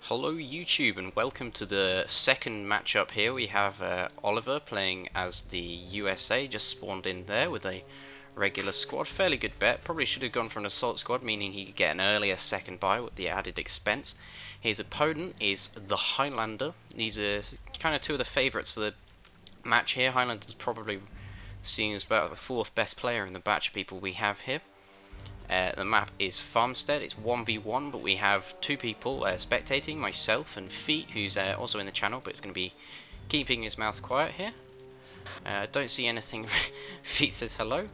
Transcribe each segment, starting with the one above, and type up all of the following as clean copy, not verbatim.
Hello YouTube and welcome to the second matchup here. We have Oliver playing as the USA, just spawned in there with a regular squad. Fairly good bet, probably should have gone for an assault squad, meaning he could get an earlier second buy with the added expense. His opponent is the Highlander. These are kind of two of the favourites for the match here. Highlander's probably seen as about the fourth best player in the batch of people we have here. The map is Farmstead. It's 1v1, but we have two people spectating, myself and Feet, who's also in the channel, but it's going to be keeping his mouth quiet here. Don't see anything. Feet says hello.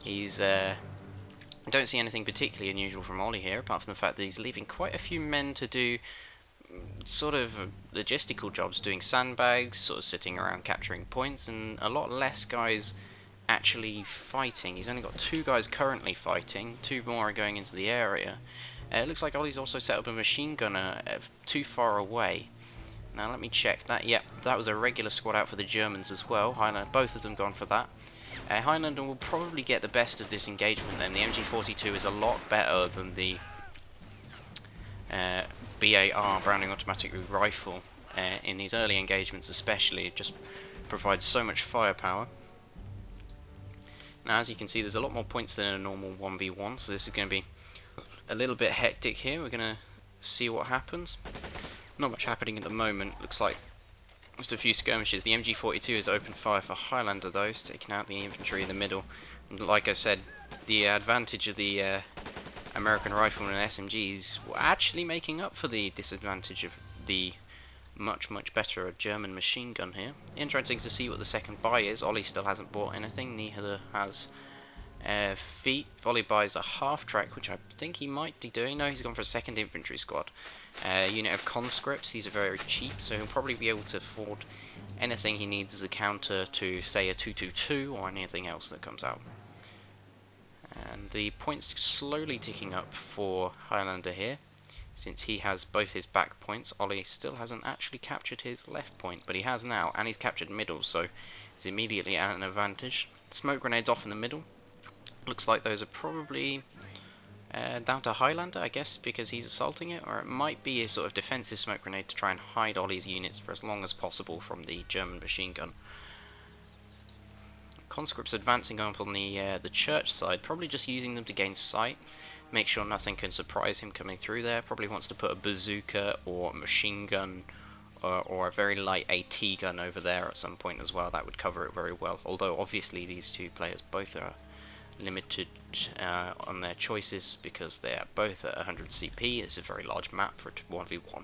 Don't see anything particularly unusual from Ollie here, apart from the fact that he's leaving quite a few men to do sort of logistical jobs, doing sandbags, sort of sitting around capturing points, and a lot less guys actually fighting. He's only got two guys currently fighting, two more are going into the area. It looks like Ollie's also set up a machine gunner too far away. Now let me check that. Yep, that was a regular squad out for the Germans as well. Highlander, both of them gone for that. Highlander will probably get the best of this engagement then. The MG42 is a lot better than the BAR, Browning Automatic Rifle, in these early engagements especially. It just provides so much firepower. Now, as you can see, there's a lot more points than a normal 1v1, so this is going to be a little bit hectic here. We're going to see what happens. Not much happening at the moment. Looks like just a few skirmishes. The MG42 is open fire for Highlander, though, it's taking out the infantry in the middle. And like I said, the advantage of the American riflemen and SMGs were actually making up for the disadvantage of the much better German machine gun here. Interesting to see what the second buy is. Ollie still hasn't bought anything, neither has Feet. Volley buys a half track, which I think he might be doing. No, he's gone for a second infantry squad. Unit of conscripts. These are very cheap, so he'll probably be able to afford anything he needs as a counter to, say, a 222 or anything else that comes out. And the points slowly ticking up for Highlander here. Since he has both his back points, Ollie still hasn't actually captured his left point, but he has now, and he's captured middle, so he's immediately at an advantage. Smoke grenades off in the middle. Looks like those are probably down to Highlander, I guess, because he's assaulting it, or it might be a sort of defensive smoke grenade to try and hide Ollie's units for as long as possible from the German machine gun. Conscripts advancing up on the church side, probably just using them to gain sight. Make sure nothing can surprise him coming through there. Probably wants to put a bazooka or a machine gun or a very light AT gun over there at some point as well. That would cover it very well. Although obviously these two players both are limited on their choices because they are both at 100 CP. It's a very large map for 1v1.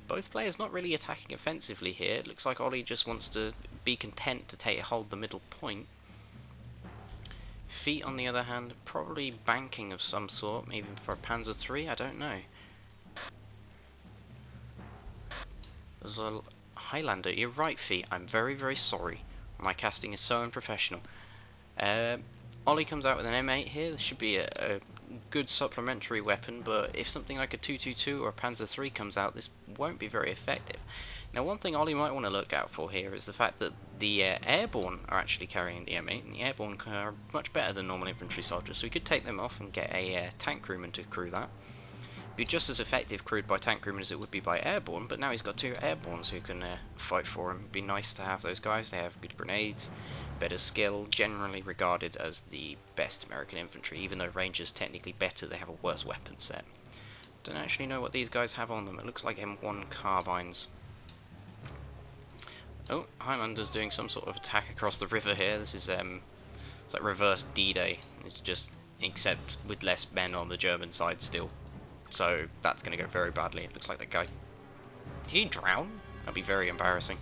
Both players not really attacking offensively here. It looks like Ollie just wants to be content to hold the middle point. Feet, on the other hand, probably banking of some sort, maybe for a Panzer III, I don't know. There's a Highlander, you're right, Feet, I'm very sorry. My casting is so unprofessional. Ollie comes out with an M8 here. This should be a good supplementary weapon, but if something like a 222 or a Panzer III comes out, this won't be very effective. Now, one thing Ollie might want to look out for here is the fact that the airborne are actually carrying the M8, and the airborne are much better than normal infantry soldiers, so we could take them off and get a tank crewman to crew that. Be just as effective crewed by tank crewmen as it would be by airborne, but now he's got two airbornes who can fight for him. It'd be nice to have those guys. They have good grenades, better skill, generally regarded as the best American infantry, even though Rangers technically better, they have a worse weapon set. Don't actually know what these guys have on them. It looks like M1 carbines. Oh, Highlander's doing some sort of attack across the river here. This is it's like reverse D-Day. It's just, except with less men on the German side still. So that's going to go very badly. It looks like that guy... Did he drown? That'd be very embarrassing.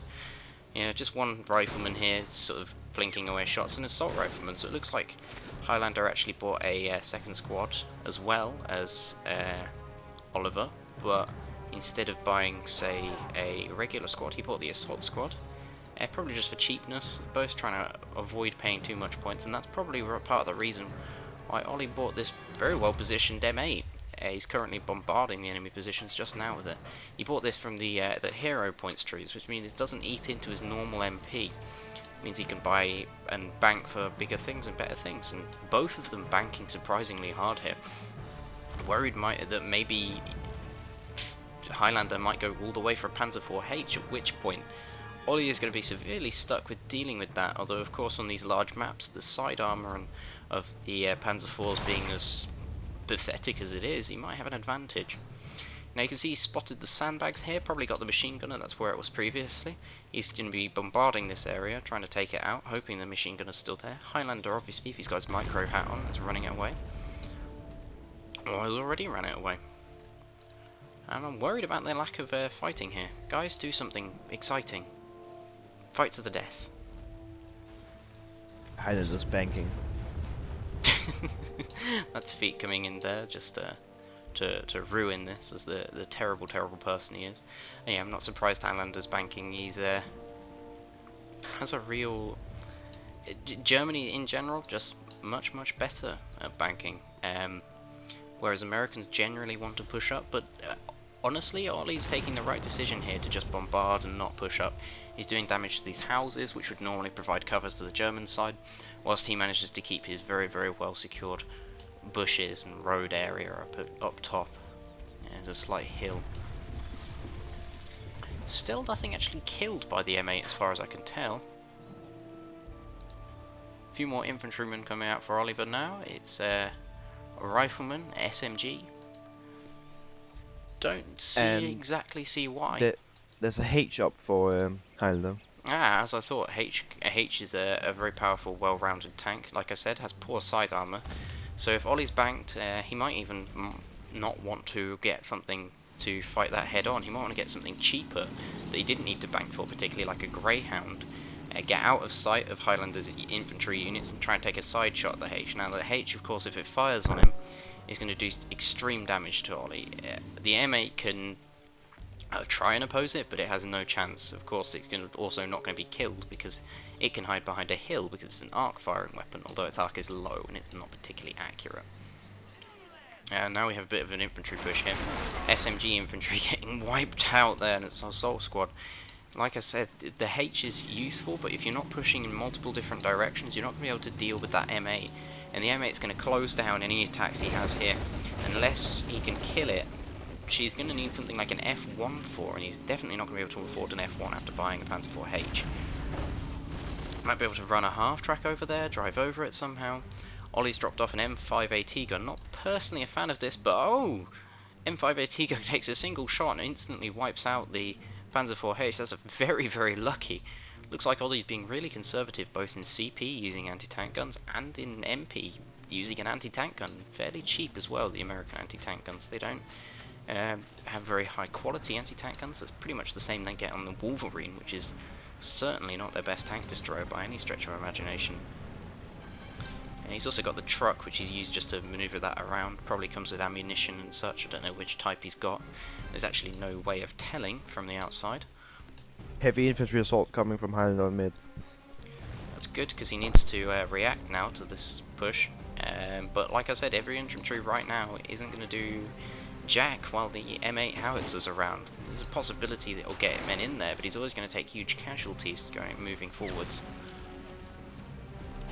Yeah, just one rifleman here, sort of blinking away shots, an assault rifleman. So it looks like Highlander actually bought a second squad as well as Oliver, but instead of buying, say, a regular squad, he bought the assault squad. Probably just for cheapness, both trying to avoid paying too much points, and that's probably part of the reason why Ollie bought this very well positioned M8. He's currently bombarding the enemy positions just now with it. He bought this from the hero points trees, which means it doesn't eat into his normal MP. It means he can buy and bank for bigger things and better things, and both of them banking surprisingly hard here. Worried that maybe Highlander might go all the way for a Panzer IV-H, at which point Ollie is going to be severely stuck with dealing with that, although of course on these large maps the side armour of the Panzer IVs being as pathetic as it is, he might have an advantage. Now you can see he spotted the sandbags here, probably got the machine gunner, that's where it was previously. He's going to be bombarding this area, trying to take it out, hoping the machine gunner's still there. Highlander, obviously, if he's got his micro hat on, is running it away. Or he's already ran it away. And I'm worried about their lack of fighting here. Guys, do something exciting. Fight to the death. Highlander's just banking. That's Feet coming in there, just to ruin this as the terrible person he is. And yeah, I'm not surprised Highlander's banking. He's has a real Germany in general just much better at banking, whereas Americans generally want to push up. But honestly, Ollie's taking the right decision here to just bombard and not push up. He's doing damage to these houses, which would normally provide cover to the German side, whilst he manages to keep his very well secured bushes and road area up top. There's a slight hill. Still nothing actually killed by the M8 as far as I can tell. A few more infantrymen coming out for Oliver now. It's a rifleman, SMG. Don't exactly see why. There's a H up for Highlander. As I thought, H is a very powerful, well-rounded tank. Like I said, has poor side armour. So if Ollie's banked, he might even not want to get something to fight that head on. He might want to get something cheaper that he didn't need to bank for, particularly like a Greyhound. Get out of sight of Highlander's infantry units and try and take a side shot at the H. Now the H, of course, if it fires on him, is going to do extreme damage to Ollie. The M8 can try and oppose it, but it has no chance. Of course, it's also not going to be killed because it can hide behind a hill because it's an arc firing weapon, although its arc is low and it's not particularly accurate. Now we have a bit of an infantry push here. SMG infantry getting wiped out there, and it's an assault squad. Like I said, the H is useful, but if you're not pushing in multiple different directions, you're not going to be able to deal with that M8. And the M8 is going to close down any attacks he has here. Unless he can kill it, she's going to need something like an F1 for, and he's definitely not going to be able to afford an F1 after buying a Panzer IV-H. Might be able to run a half-track over there, drive over it somehow. Ollie's dropped off an M5 AT gun. Not personally a fan of this, but oh! M5 AT gun takes a single shot and instantly wipes out the Panzer IV-H. That's a very lucky. Looks like Ollie's being really conservative both in CP using anti-tank guns and in MP using an anti-tank gun. Fairly cheap as well, the American anti-tank guns. They don't have very high quality anti-tank guns. That's pretty much the same they get on the Wolverine, which is certainly not their best tank destroyer by any stretch of imagination. And he's also got the truck, which he's used just to manoeuvre that around. Probably comes with ammunition and such. I don't know which type he's got. There's actually no way of telling from the outside. Heavy infantry assault coming from Highlander on mid. That's good, because he needs to react now to this push. But like I said, every infantry right now isn't going to do jack while the M8 howitzers around. There's a possibility that he'll get men in there, but he's always going to take huge casualties moving forwards.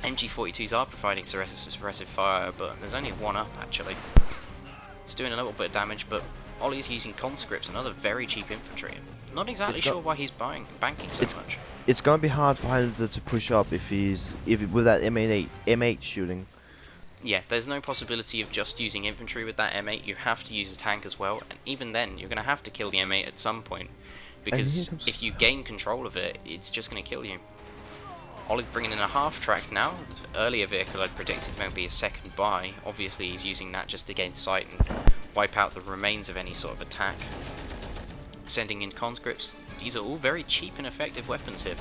MG42s are providing suppressive fire, but there's only one up actually. It's doing a little bit of damage, but Ollie's using conscripts and other very cheap infantry. Not exactly sure why he's banking so much. It's gonna be hard for Highlander to push up if with that M8 shooting. Yeah, there's no possibility of just using infantry with that M8. You have to use a tank as well, and even then, you're gonna have to kill the M8 at some point, because if you gain control of it, it's just gonna kill you. Ollie's bringing in a half-track now. The earlier vehicle I'd predicted might be a second buy. Obviously he's using that just to gain sight and wipe out the remains of any sort of attack. Sending in conscripts. These are all very cheap and effective weapons here.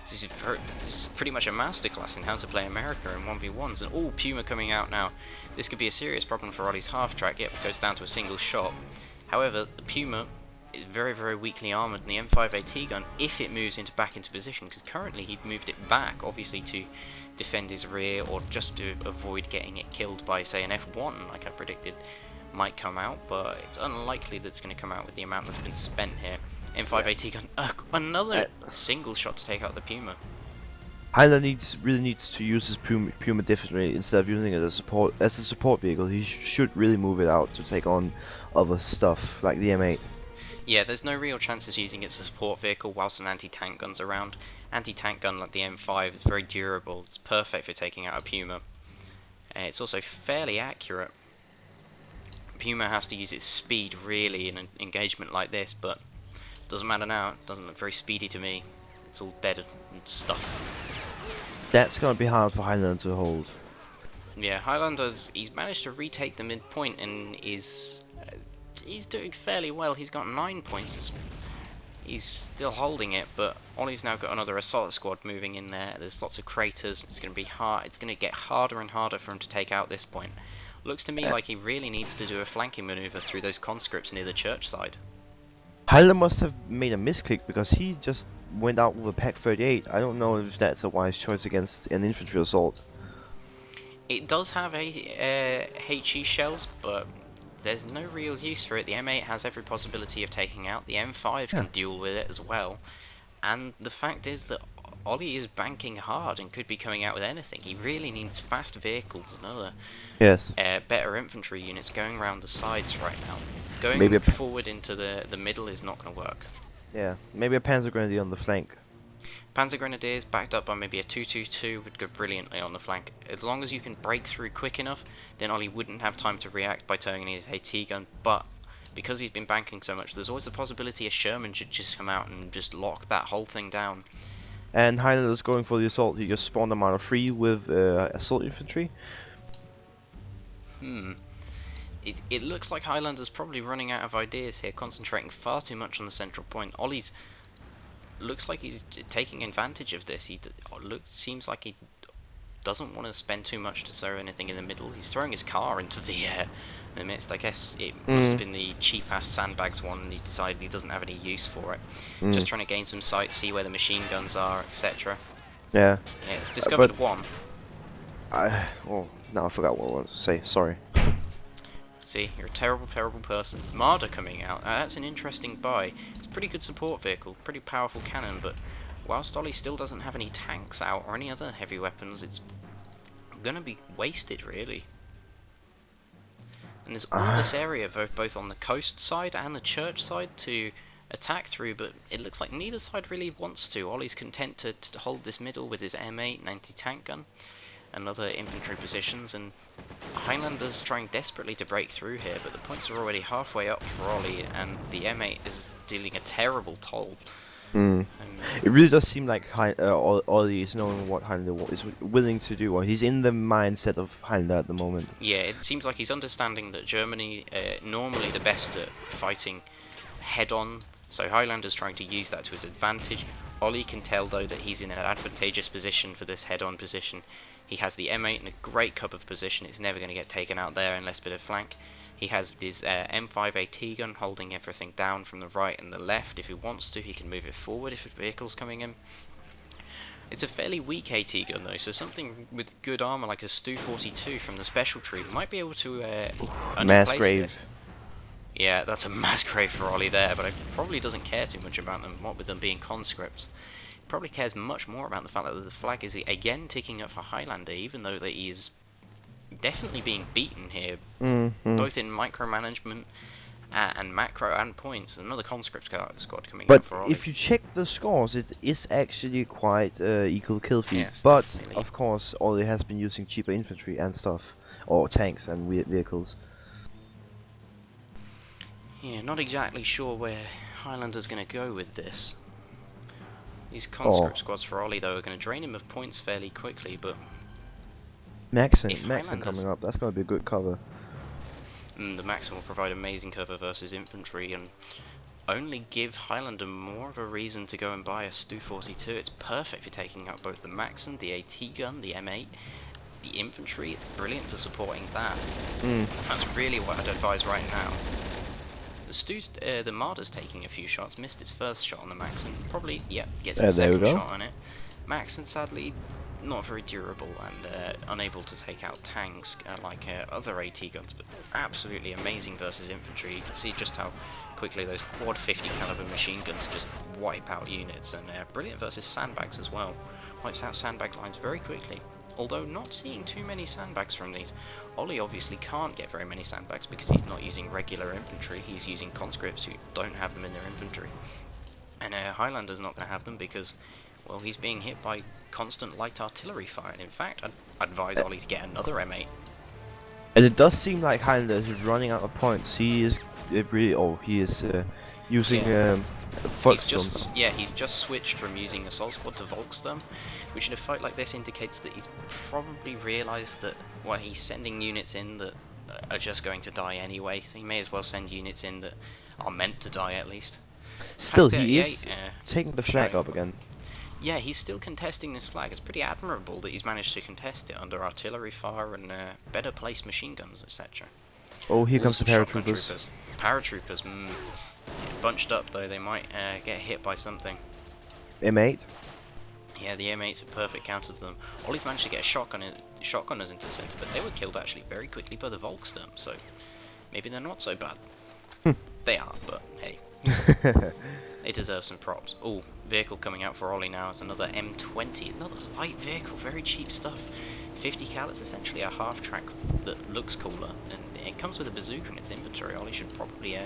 This is pretty much a masterclass in how to play America in 1v1s. And all Puma coming out now. This could be a serious problem for Ollie's half-track. Yep, it goes down to a single shot. However, the Puma is very weakly armoured, and the M5 AT gun, if it moves back into position, because currently he'd moved it back, obviously to defend his rear, or just to avoid getting it killed by, say, an F1, like I predicted, might come out, but it's unlikely that it's going to come out with the amount that's been spent here. M5 AT gun, another single shot to take out the Puma. Highlander really needs to use his Puma differently. Instead of using it as a support vehicle, he should really move it out to take on other stuff like the M8. Yeah, there's no real chances using it as a support vehicle whilst an anti-tank gun's around. Anti-tank gun like the M5 is very durable, it's perfect for taking out a Puma. It's also fairly accurate. Puma has to use its speed really in an engagement like this, but doesn't matter now, it doesn't look very speedy to me. It's all dead and stuff. That's gonna be hard for Highlander to hold. Yeah, Highlander's, he's managed to retake the midpoint and he's doing fairly well. He's got 9 points. He's still holding it, but Ollie's now got another assault squad moving in there. There's lots of craters. It's going to be hard. It's going to get harder and harder for him to take out this point. Looks to me like he really needs to do a flanking maneuver through those conscripts near the church side. Highlander must have made a misclick because he just went out with a Pack 38. I don't know if that's a wise choice against an infantry assault. It does have a HE shells, but there's no real use for it. The M8 has every possibility of taking out. The M5 can duel with it as well. And the fact is that Ollie is banking hard and could be coming out with anything. He really needs fast vehicles and other better infantry units going around the sides right now. Going maybe forward into the middle is not going to work. Yeah, maybe a Panzer Grenadier on the flank. Panzer Grenadiers backed up by maybe a 222 would go brilliantly on the flank. As long as you can break through quick enough, then Ollie wouldn't have time to react by turning his AT gun, but because he's been banking so much, there's always the possibility a Sherman should just come out and just lock that whole thing down. And Highlander's going for the assault. He just spawned a Marder 3 with assault infantry. It looks like Highlander's probably running out of ideas here, concentrating far too much on the central point. Ollie's looks like he's taking advantage of this. Seems like he doesn't want to spend too much to throw anything in the middle. He's throwing his car into the midst. I guess it must have been the cheap-ass sandbags one, and he's decided he doesn't have any use for it. Just trying to gain some sight, see where the machine guns are, etc. Yeah. Yeah, it's discovered one. Oh, now I forgot what I wanted to say. Sorry. See, you're a terrible, terrible person. Marder coming out. That's an interesting buy. It's a pretty good support vehicle, pretty powerful cannon, but whilst Ollie still doesn't have any tanks out or any other heavy weapons, it's gonna be wasted, really. And there's all this area, both on the coast side and the church side, to attack through, but it looks like neither side really wants to. Ollie's content to hold this middle with his M8 and anti-tank gun and other infantry positions, and Highlander's trying desperately to break through here, but the points are already halfway up for Ollie, and the M8 is dealing a terrible toll. It really does seem like Ollie is knowing what Highlander is willing to do, or he's in the mindset of Highlander at the moment. Yeah, it seems like he's understanding that Germany normally the best at fighting head-on, so Highlander's trying to use that to his advantage. Ollie can tell though that he's in an advantageous position for this head-on position. He has the M8 in a great cover position. It's never going to get taken out there unless a bit of flank. He has his M5 AT gun holding everything down from the right and the left. If he wants to, he can move it forward if a vehicle's coming in. It's a fairly weak AT gun though, so something with good armor like a Stu-42 from the special tree might be able to mass grave. Yeah, that's a mass grave for Ollie there, but he probably doesn't care too much about them, what with them being conscripts. Probably cares much more about the fact that the flag is again ticking up for Highlander, even though that he is definitely being beaten here, both in micromanagement and macro and points. Another conscript squad coming up for Ollie. But if you check the scores, it is actually quite equal kill feed. Yes, but definitely. Of course, Ollie has been using cheaper infantry and stuff, or tanks and vehicles. Yeah, not exactly sure where Highlander's going to go with this. These conscript squads for Ollie though are going to drain him of points fairly quickly, but Maxon coming up, that's going to be a good cover. The Maxon will provide amazing cover versus infantry and only give Highlander more of a reason to go and buy a Stu-42. It's perfect for taking out both the Maxon, the AT gun, the M8, the infantry. It's brilliant for supporting that. That's really what I'd advise right now. The Marder's taking a few shots, missed its first shot on the Maxon, probably, gets the second shot on it. Maxon, sadly, not very durable and unable to take out tanks like other AT guns, but absolutely amazing versus infantry. You can see just how quickly those quad 50 caliber machine guns just wipe out units, and brilliant versus sandbags as well. Wipes out sandbag lines very quickly. although not seeing too many sandbags from these. Ollie obviously can't get very many sandbags because he's not using regular infantry, he's using conscripts who don't have them in their inventory. And Highlander's not going to have them because, well, he's being hit by constant light artillery fire. And in fact, I'd advise Ollie to get another M8. And it does seem like Highlander is running out of points. He is using he's just switched from using Assault Squad to Volksturm, which in a fight like this indicates that he's probably realised that, well, he's sending units in that are just going to die anyway. He may as well send units in that are meant to die at least. Still, he is taking the flag up again. Yeah, he's still contesting this flag. It's pretty admirable that he's managed to contest it under artillery fire and better placed machine guns, etc. Oh, here comes the paratroopers. Paratroopers, bunched up though, they might get hit by something. M8? Yeah, the M8's a perfect counter to them. Ollie's managed to get shotgunners into center, but they were killed actually very quickly by the Volksturm, so maybe they're not so bad. They are, but hey. They deserve some props. Oh, vehicle coming out for Ollie now is another M20, another light vehicle, very cheap stuff. 50 cal, it's essentially a half track that looks cooler, and it comes with a bazooka in its inventory. Ollie should probably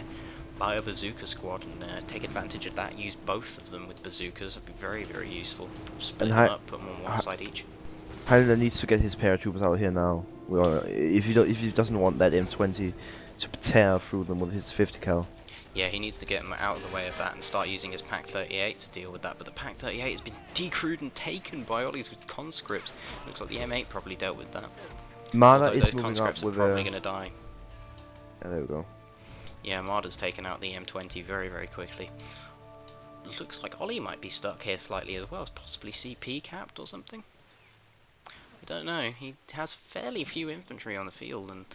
buy a bazooka squad and take advantage of that. Use both of them with bazookas. It'd be very, very useful. Split them up, put them on one side each. Highlander needs to get his paratroopers out here now. If he doesn't want that M20 to tear through them with his 50 cal. Yeah, he needs to get them out of the way of that and start using his Pack 38 to deal with that. But the Pack 38 has been decrewed and taken by Ollie's with conscripts. Looks like the M8 probably dealt with that. Marder is those moving conscripts up with are probably going to die. Yeah, there we go. Yeah, Marder's taken out the M20 very, very quickly. Looks like Ollie might be stuck here slightly as well. Possibly CP capped or something. I don't know. He has fairly few infantry on the field and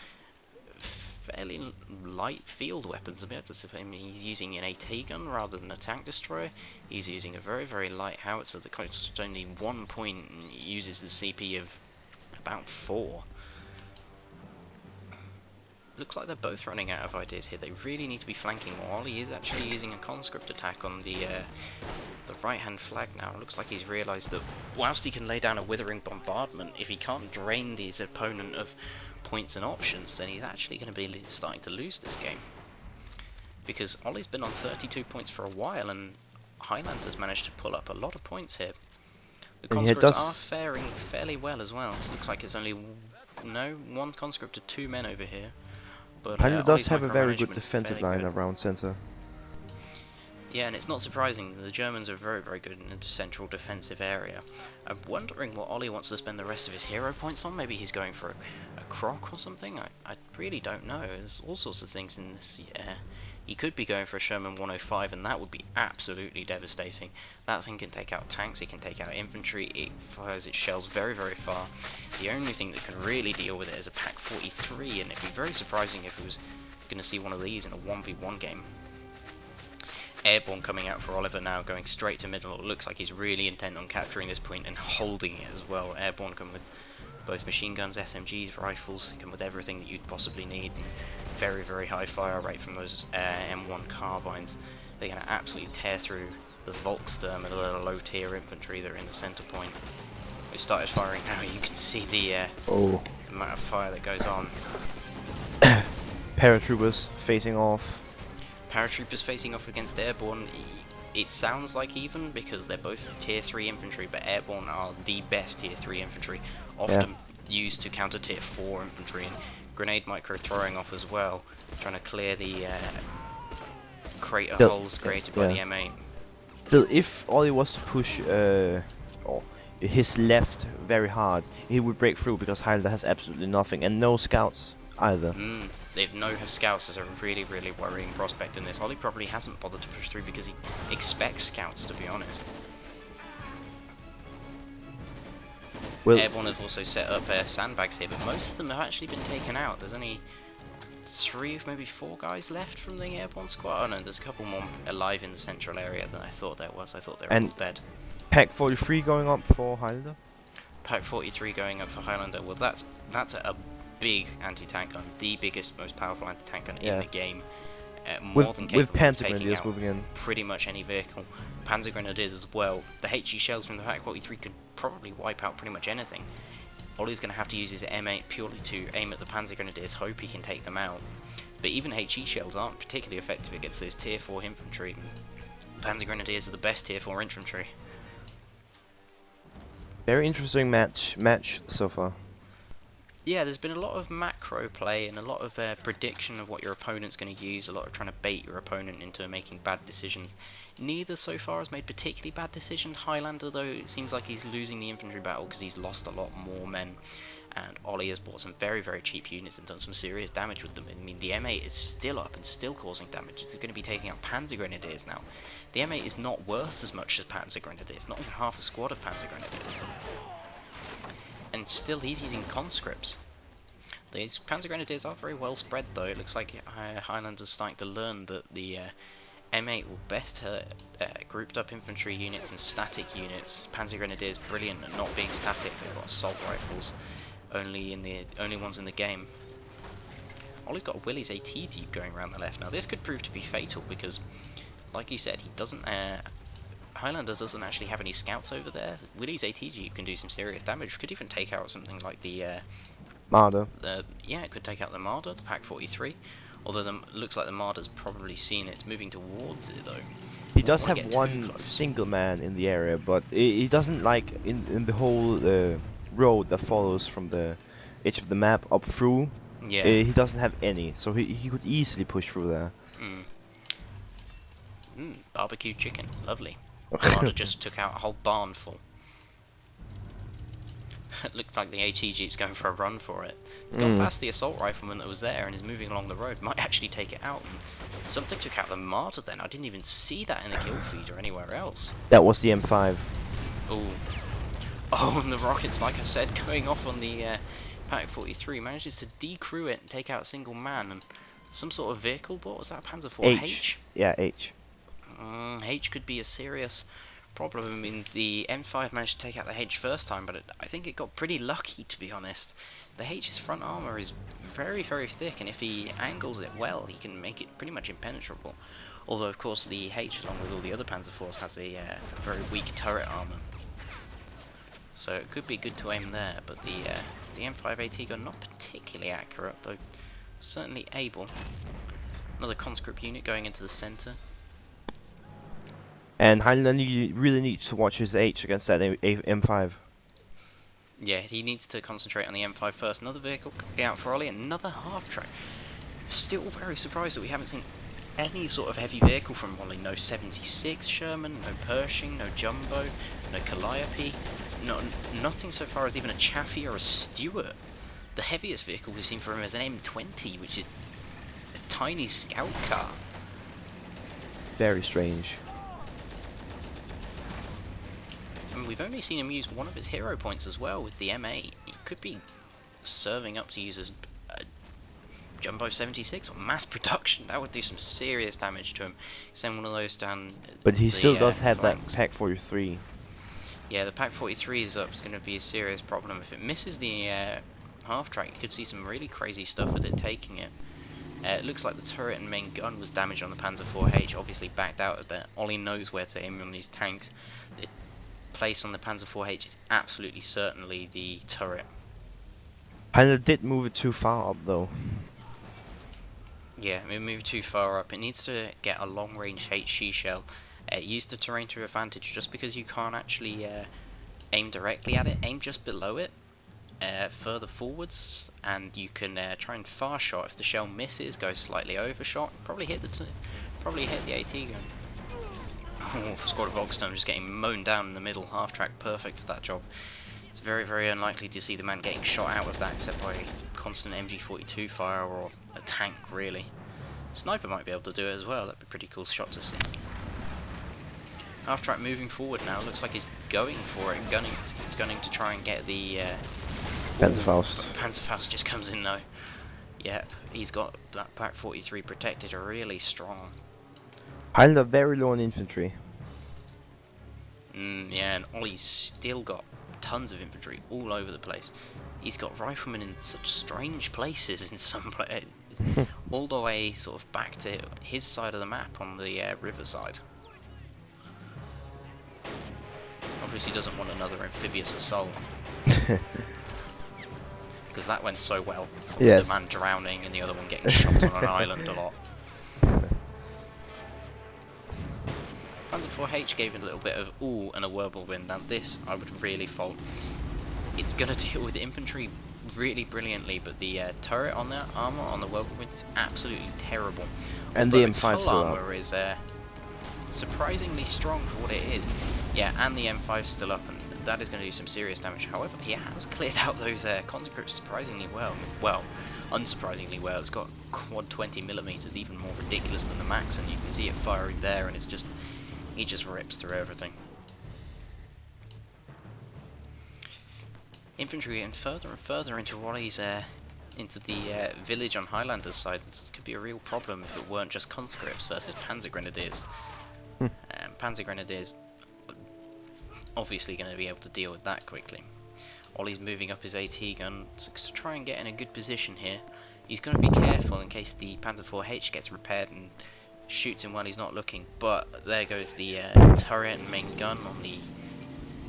fairly light field weapons. I mean, he's using an AT gun rather than a tank destroyer. He's using a very, very light howitzer that costs only 1 point and uses the CP of about 4. Looks like they're both running out of ideas here. They really need to be flanking more. Ollie is actually using a conscript attack on the right-hand flag now. It looks like he's realised that whilst he can lay down a withering bombardment, if he can't drain his opponent of points and options, then he's actually going to be starting to lose this game. Because Ollie's been on 32 points for a while, and Highlander's managed to pull up a lot of points here. The conscripts are faring fairly well as well. It looks like it's only one conscript to 2 men over here. But Highlander does have a very good defensive line around center. Yeah, and it's not surprising. The Germans are very, very good in the central defensive area. I'm wondering what Ollie wants to spend the rest of his hero points on. Maybe he's going for a croc or something. I really don't know. There's all sorts of things in this. He could be going for a Sherman 105, and that would be absolutely devastating. That thing can take out tanks, it can take out infantry, it fires its shells very, very far. The only thing that can really deal with it is a Pack 43, and it'd be very surprising if it was going to see one of these in a 1v1 game. Airborne coming out for Oliver now, going straight to middle. It looks like he's really intent on capturing this point and holding it as well. Airborne come with both machine guns, SMGs, rifles, come with everything that you'd possibly need. Very, very high fire rate from those M1 carbines. They're going to absolutely tear through the Volksturm and the low tier infantry that are in the centre point. We started firing now, you can see the amount of fire that goes on. Paratroopers facing off. Paratroopers facing off against Airborne. It sounds like even because they're both tier 3 infantry, but Airborne are the best tier 3 infantry, often used to counter tier 4 infantry, and grenade micro throwing off as well, trying to clear the crater holes created by the M8. Still, if Ollie was to push his left very hard, he would break through because Highlander has absolutely nothing and no scouts either. They've no scouts as a really, really worrying prospect in this. Ollie probably hasn't bothered to push through because he expects scouts, to be honest. Well, Airborne has also set up sandbags here, but most of them have actually been taken out. There's only 3, maybe 4 guys left from the Airborne squad. Oh no, there's a couple more alive in the central area than I thought there was. I thought they were all dead. Pack 43 going up for Highlander? Pack 43 going up for Highlander. Well, that's a big anti-tank gun, the biggest, most powerful anti-tank gun in the game. More than capable with Panzer of taking Grenadiers out moving in. pretty much any vehicle. Panzer Grenadiers as well. The HE shells from the Pack 43 could probably wipe out pretty much anything. Ollie's going to have to use his M8 purely to aim at the Panzer Grenadiers, hope he can take them out. But even HE shells aren't particularly effective against those tier 4 infantry. Panzer Grenadiers are the best tier 4 infantry. Very interesting match so far. Yeah, there's been a lot of macro play and a lot of prediction of what your opponent's going to use, a lot of trying to bait your opponent into making bad decisions. Neither so far has made particularly bad decisions. Highlander, though, it seems like he's losing the infantry battle because he's lost a lot more men. And Ollie has bought some very, very cheap units and done some serious damage with them. I mean, the M8 is still up and still causing damage. It's going to be taking out Panzer Grenadiers now. The M8 is not worth as much as Panzer Grenadiers, not even half a squad of Panzer Grenadiers. And still he's using conscripts. These Panzer Grenadiers are very well spread though. It looks like Highlander's starting to learn that the M8 will best hurt grouped up infantry units and static units. Panzer Grenadiers brilliant at not being static. They've got assault rifles, only ones in the game. Ollie's got a Willys AT Duke going around the left. Now this could prove to be fatal because, like you said, he doesn't. Highlander doesn't actually have any scouts over there. Willys AT Duke can do some serious damage. Could even take out something like the Marder. Yeah, it could take out the Marder, the Pack 43. Although looks like the Marder's probably seen it. It's moving towards it though. He does have one single man in the area, but he doesn't like in the whole road that follows from the edge of the map up through. Yeah. He doesn't have any, so he could easily push through there. Barbecue chicken, lovely. Marder just took out a whole barn full. It looks like the AT Jeep's going for a run for it. It's gone past the assault rifleman that was there and is moving along the road. Might actually take it out. And something took out the Marder then. I didn't even see that in the kill feed or anywhere else. That was the M5. Ooh. Oh, and the rockets, like I said, going off on the Pack 43. Manages to decrew it and take out a single man. And some sort of vehicle, what was that? Panzer IV H? Yeah, H. H could be a serious problem. I mean, the M5 managed to take out the H first time, but I think it got pretty lucky, to be honest. The H's front armour is very, very thick, and if he angles it well, he can make it pretty much impenetrable. Although, of course, the H, along with all the other Panzer IVs, has a very weak turret armour. So it could be good to aim there, but the M5 AT gun not particularly accurate, though certainly able. Another conscript unit going into the centre. And Highlander really needs to watch his H against that M5. Yeah, he needs to concentrate on the M5 first. Another vehicle out for Ollie, another half-track. Still very surprised that we haven't seen any sort of heavy vehicle from Ollie. No 76 Sherman, no Pershing, no Jumbo, no Calliope. Nothing so far as even a Chaffee or a Stuart. The heaviest vehicle we've seen from him is an M20, which is a tiny scout car. Very strange. And we've only seen him use one of his hero points as well with the M8. He could be serving up to use as a Jumbo 76 or mass production. That would do some serious damage to him. Send one of those down. But he still does have flanks. that Pack 43. Yeah, the Pack 43 is up. It's going to be a serious problem. If it misses the half-track, you could see some really crazy stuff with it taking it. It looks like the turret and main gun was damaged on the Panzer IV-H, obviously backed out of there. Ollie knows where to aim on these tanks. The place on the Panzer IV-H is absolutely certainly the turret. Highlander did move it too far up though. Yeah, it moved too far up. It needs to get a long-range HE shell. Use the terrain to your advantage. Just because you can't actually aim directly at it, aim just below it, further forwards, and you can try and far shot. If the shell misses, goes slightly overshot, probably hit the AT gun. Oh, squad of Ogstone just getting mown down in the middle, half track, perfect for that job. It's very, very unlikely to see the man getting shot out of that except by constant MG42 fire or a tank, really. Sniper might be able to do it as well. That'd be a pretty cool shot to see. Half track moving forward now. Looks like he's going for it, gunning to try and get the Panzerfaust. Panzerfaust just comes in though. Yep, he's got that Pack 43 protected really strong. Highlander very low on infantry. Yeah, and Ollie's still got tons of infantry all over the place. He's got riflemen in such strange places in some places. All the way sort of back to his side of the map on the riverside. Obviously doesn't want another amphibious assault. because that went so well. Yes. The man drowning and the other one getting shot on an island a lot. Panzer IV-H gave it a little bit of ooh and a whirlwind. Now this I would really fault. It's going to deal with infantry really brilliantly, but the turret on that armor on the whirlwind is absolutely terrible. And although the its M5 hull still up. armor is surprisingly strong for what it is. Yeah, and the M5 still up, and that is going to do some serious damage. However, he has cleared out those conscripts surprisingly well. Well, unsurprisingly well. It's got quad 20mm, even more ridiculous than the max, and you can see it firing there, and it's just, he just rips through everything. Infantry getting further and further into Wally's into the village on Highlander's side. This could be a real problem if it weren't just conscripts versus Panzer Grenadiers. Panzer Grenadiers obviously going to be able to deal with that quickly. Ollie's moving up his AT gun to try and get in a good position here. He's going to be careful in case the Panzer IV-H gets repaired and shoots him while he's not looking. But there goes the turret and main gun on the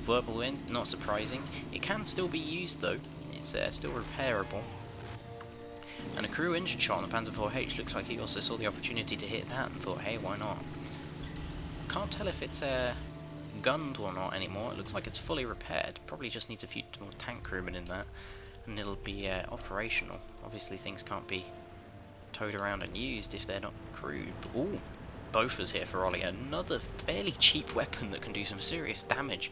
Whirlwind. Not surprising. It can still be used though. It's still repairable. And a crew engine shot on the Panzer IV-H. Looks like he also saw the opportunity to hit that and thought, hey, why not? Can't tell if it's gunned or not anymore. It looks like it's fully repaired. Probably just needs a few more tank crewmen in that, and it'll be operational. Obviously things can't be towed around and used if they're not crewed. Ooh, Bofors here for Ollie. Another fairly cheap weapon that can do some serious damage.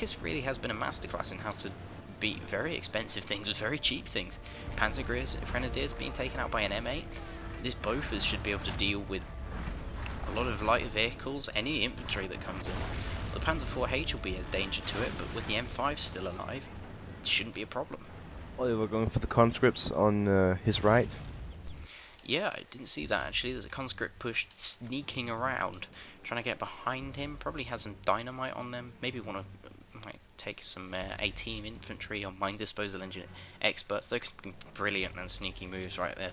This really has been a masterclass in how to beat very expensive things with very cheap things. Panzer Grenadiers being taken out by an M8. This Bofors should be able to deal with a lot of light vehicles, any infantry that comes in. The Panzer IV-H will be a danger to it, but with the M5 still alive, it shouldn't be a problem. Oliver going for the conscripts on his right. Yeah, I didn't see that actually. There's a conscript push sneaking around, trying to get behind him. Probably has some dynamite on them. Maybe want to might take some A-team infantry or mine disposal engine experts. Those could be brilliant and sneaky moves right there.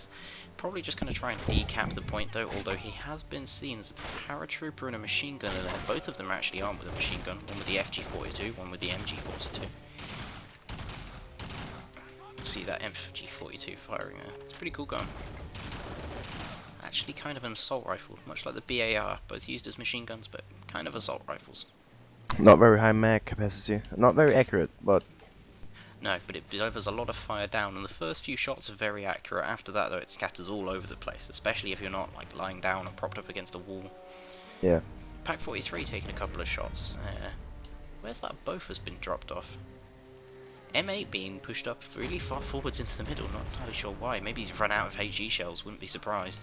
Probably just going to try and decap the point though, although he has been seen as a paratrooper and a machine gunner there. Both of them are actually armed with a machine gun, one with the FG-42, one with the MG-42. See that MG-42 firing there. It's a pretty cool gun. Actually kind of an assault rifle, much like the BAR, both used as machine guns, but kind of assault rifles. Not very high mag capacity, not very accurate, but... No, but it delivers a lot of fire down, and the first few shots are very accurate. After that, though, it scatters all over the place, especially if you're not like lying down and propped up against a wall. Yeah. Pack 43 taking a couple of shots. Where's that Bofors been dropped off? M8 being pushed up really far forwards into the middle, not entirely sure why. Maybe he's run out of HE shells, wouldn't be surprised.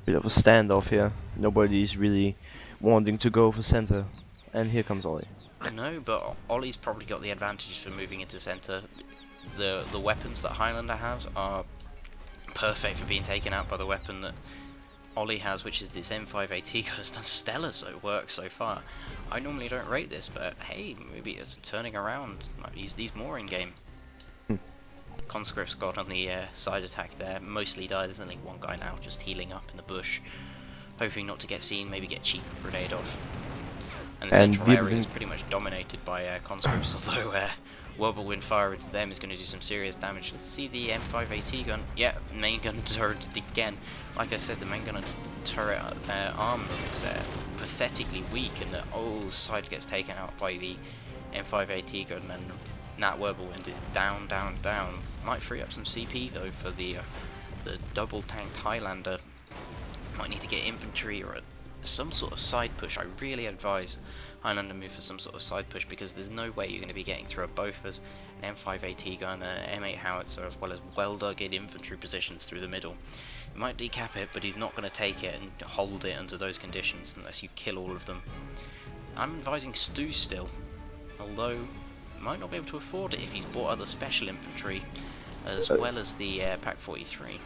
Bit of a standoff here. Nobody's really wanting to go for center. And here comes Ollie. No, but Ollie's probably got the advantage for moving into center. The weapons that Highlander has are perfect for being taken out by the weapon that Ollie has, which is this M5 AT gun. It's done stellar, so it works so far. I normally don't rate this, but hey, maybe it's turning around. Might use these more in game. Conscripts got on the side attack there, mostly died. There's only one guy now, just healing up in the bush, hoping not to get seen, maybe get cheap grenade off. And the central area is pretty much dominated by conscripts, although whirlwind fire into them is going to do some serious damage. Let's see the M5 AT gun. Yeah, main gun turret again. Like I said, the main gun and turret arm is pathetically weak, and the whole side gets taken out by the M5 AT gun, and that whirlwind is down, down, down. Might free up some CP though for the double tanked Highlander. Might need to get infantry or some sort of side push. I really advise Highlander move for some sort of side push, because there's no way you're going to be getting through a Bofors, an M5 AT gun, an M8 howitzer, as well as well dug in infantry positions through the middle. You might decap it, but he's not going to take it and hold it under those conditions unless you kill all of them. I'm advising Stu still, although he might not be able to afford it if he's bought other special infantry as well as the Pack 43.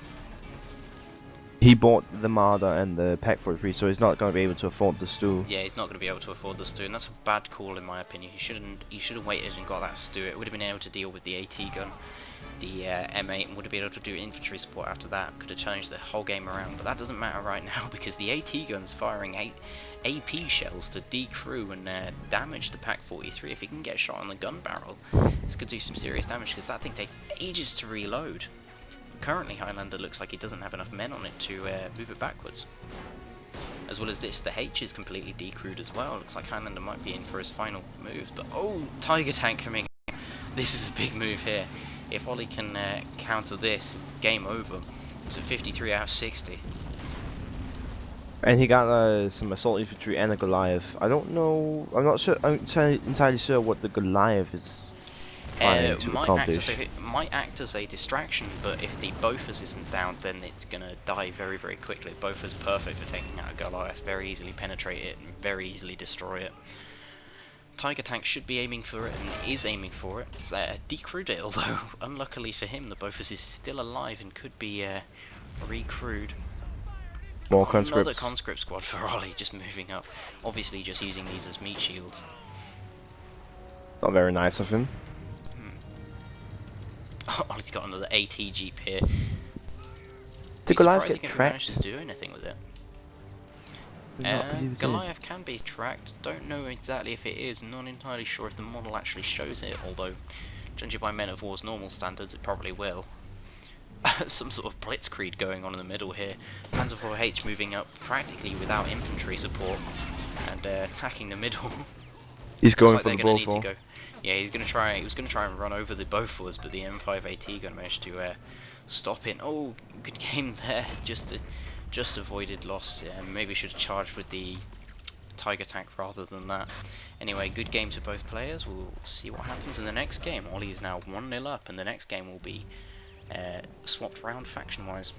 He bought the Marder and the Pack 43, so he's not going to be able to afford the Stu. Yeah, he's not going to be able to afford the Stu, and that's a bad call in my opinion. He should have waited and got that Stu. It would have been able to deal with the AT gun, the M8, and would have been able to do infantry support after that. Could have changed the whole game around, but that doesn't matter right now because the AT gun's firing AP shells to decrew and damage the Pack 43. If he can get a shot on the gun barrel, this could do some serious damage because that thing takes ages to reload. Currently, Highlander looks like he doesn't have enough men on it to move it backwards. As well as this, the H is completely decrewed as well. Looks like Highlander might be in for his final move. But oh, Tiger Tank coming. This is a big move here. If Ollie can counter this, game over. So 53 out of 60. And he got some assault infantry and a Goliath. I don't know. I'm not sure. I'm entirely sure what the Goliath is trying to accomplish. Might act as a distraction, but if the Bofors isn't down, then it's gonna die very, very quickly. Bofors perfect for taking out a Goliath. Very easily penetrate it and very easily destroy it. Tiger Tank should be aiming for it and is aiming for it. It's decrewed it, although unluckily for him, the Bofors is still alive and could be recrewed. More conscripts. Another conscript squad for Ollie, just moving up. Obviously, just using these as meat shields. Not very nice of him. Ollie's got another AT Jeep here. Did Goliath get manage tracked? to do anything with it? Goliath can be tracked. Don't know exactly if it is. Not entirely sure if the model actually shows it. Although, judging by Men of War's normal standards, it probably will. Some sort of blitzkrieg going on in the middle here. Panzer IV-H moving up practically without infantry support and attacking the middle. He's going Looks like for the they're gonna need to Bofors. go. Yeah, he was gonna try and run over the Bofors, but the M5AT gonna manage to stop it. Oh, good game there. Just avoided loss. Maybe should have charged with the Tiger Tank rather than that. Anyway, good game to both players. We'll see what happens in the next game. Ollie is now 1-0 up, and the next game will be swapped round faction-wise.